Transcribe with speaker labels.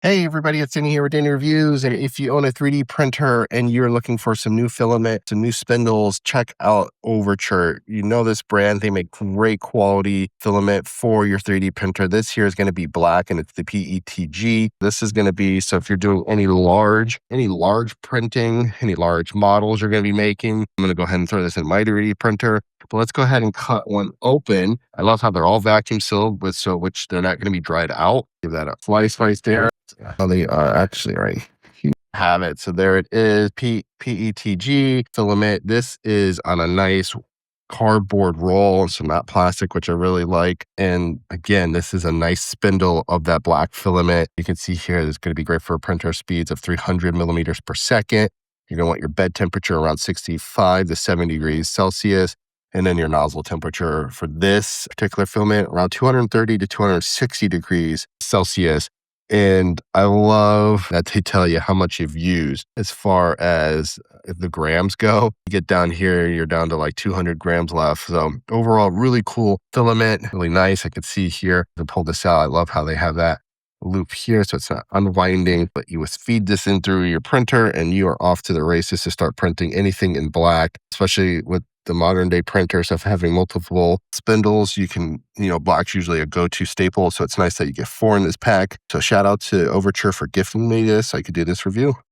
Speaker 1: Hey everybody, it's Danny here with Danny Reviews. And if you own a 3D printer and you're looking for some new filament, some new spindles, check out Overture. You know this brand, they make great quality filament for your 3D printer. This here is going to be black and it's the PETG. This is going to be, so if you're doing any large printing, any large models you're going to be making, I'm going to go ahead and throw this in my 3D printer. But let's go ahead and cut one open. I love how they're all vacuum sealed, which they're not going to be dried out. Give that a slice there. Oh, they are actually right here. Have it. So there it is. PETG filament. This is on a nice cardboard roll and some matte plastic, which I really like. And again, this is a nice spindle of that black filament. You can see here, this is going to be great for printer speeds of 300 millimeters per second. You're going to want your bed temperature around 65 to 70 degrees Celsius. And then your nozzle temperature for this particular filament around 230 to 260 degrees Celsius. And I love that they tell you how much you've used as far as the grams go. You get down here, you're down to like 200 grams left. So overall, really cool filament, really nice. I can see here to pull this out. I love how they have that loop here, so it's not unwinding, but you just feed this in through your printer and you are off to the races to start printing anything in black, especially with the modern day printers of having multiple spindles. You can, black's usually a go-to staple, so it's nice that you get 4 in this pack. So shout out to Overture for gifting me this. I could do this review.